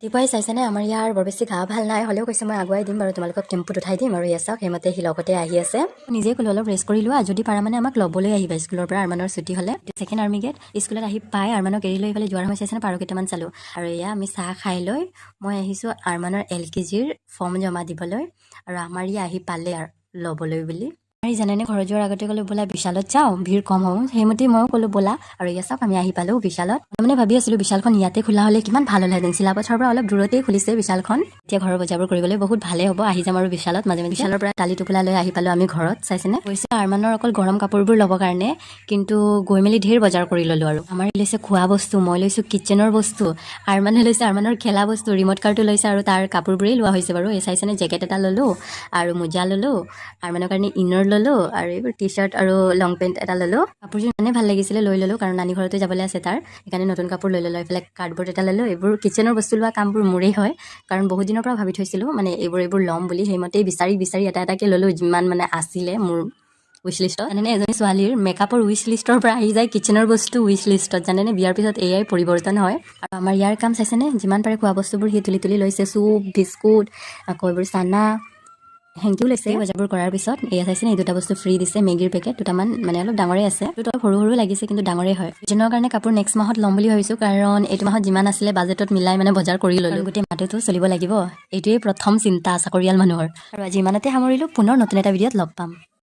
দীপাই চাইছেনে আমাৰ ইয়াৰ বৰ বেছি গা ভাল নাই হ'লেও কৈছে মই আগুৱাই দিম বাৰু তোমালোকক টেম্পুত উঠাই দিম আৰু ইয়াত চাওক সেইমতে সি লগতে আহি আছে নিজে ক'লো অলপ ৰেষ্ট কৰি লোৱা যদি পাৰা মানে আমাক ল'বলৈ আহিবা স্কুলৰ পৰা আৰমানৰ ছুটী হ'লে ছেকেণ্ড আৰ্মি গেট স্কুলত আহি পাই আৰমানক এৰি লৈ পেলাই যোৱাৰ সময় চাইছেনে পাৰ কেইটামান চালোঁ আৰু এয়া আমি চাহ খাই লৈ মই আহিছোঁ আৰমানৰ LKGৰ ফৰ্ম জমা দিবলৈ আৰু আমাৰ ই আহি পালে আৰু ল'বলৈ বুলি আৰু জানেনে ঘৰ যোৱাৰ আগতে ক'লো ব'লা বিশালত যাওঁ ভিৰ কম হ'ব সেইমতে ময়ো ক'লো ব'লা আৰু ইয়াত চাওক আমি আহি পালোঁ বিশালত মানে ভাবি আছিলোঁ বিশালখন ইয়াতে খোলা হ'লে কিমান ভাল হ'লহেঁতেন চিলাপথাৰৰ পৰা অলপ দূৰতেই খুলিছে বিশালখন এতিয়া ঘৰৰ বজাৰবোৰ কৰিবলৈ বহুত ভালেই হ'ব আহি যাম আৰু বিশালত মাজে মাজে বিশালৰ পৰা টালি টোপোলা লৈ আহি পালোঁ আমি ঘৰত চাইছেনে কৈছে আৰমানৰ অকল গৰম কাপোৰবোৰ ল'বৰ কাৰণে কিন্তু গৈ মেলি ঢেৰ বজাৰ কৰি ল'লোঁ আৰু আমাৰ লৈছে খোৱা বস্তু মই লৈছোঁ কিটচেনৰ বস্তু আৰমানে লৈছে আৰমানৰ খেলা বস্তু ৰিম'ট কাৰটো লৈছে আৰু তাৰ কাপোৰবোৰেই লোৱা হৈছে বাৰু এই চাইছেনে জেকেট এটা ল'লোঁ আৰু মোজা ল'লোঁ আৰমানৰ কাৰণে ইনাৰ ল'লোঁ আৰু এইবোৰ টি চাৰ্ট আৰু লং পেণ্ট এটা ল'লোঁ কাপোৰযোৰ ইমানে ভাল লাগিছিলে লৈ ল'লোঁ কাৰণ নানী ঘৰতে যাবলৈ আছে তাৰ সেইকাৰণে নতুন কাপোৰ লৈ ল'লোঁ এইফালে কাৰ্ডবৰ্ড এটা ল'লোঁ এইবোৰ কিটচেনৰ বস্তু লোৱা কামবোৰ মোৰেই হয় কাৰণ বহুত দিনৰ পৰা ভাবি থৈছিলোঁ মানে এইবোৰ ল'ম বুলি সেইমতেই বিচাৰি এটা এটাকৈ ল'লোঁ যিমান মানে আছিলে মোৰ উইচ লিষ্টত জানেনে এজনী ছোৱালীৰ মেকআপৰ উইচ লিষ্টৰ পৰা আহি যায় কিটচেনৰ বস্তু উইচ লিষ্টত জানেনে বিয়াৰ পিছত এয়াই পৰিৱৰ্তন হয় আৰু আমাৰ ইয়াৰ কাম চাইছেনে যিমান পাৰে খোৱা বস্তুবোৰ সি তুলি লৈছে চুপ বিস্কুট আকৌ এইবোৰ চানা হেংকিও লৈছে বজাৰবোৰ কৰাৰ পিছত এয়া চাইছেনে এই দুটা বস্তু ফ্ৰী দিছে মেগীৰ পেকেট দুটামান মানে অলপ ডাঙৰেই আছে দুটা অলপ সৰু লাগিছে কিন্তু ডাঙৰেই হয় কিটচেনৰ কাৰণে কাপোৰ নেক্সট মাহত ল'ম বুলি ভাবিছোঁ কাৰণ এইটো মাহত যিমান আছিলে বাজেটত মিলাই মানে বজাৰ কৰি ল'লোঁ গোটেই মাহটো চলিব লাগিব এইটোৱেই প্ৰথম চিন্তা চাকৰিয়াল মানুহৰ আৰু আজি ইমানতে সামৰিলোঁ পুনৰ নতুন এটা ভিডিঅ'ত লগ পাম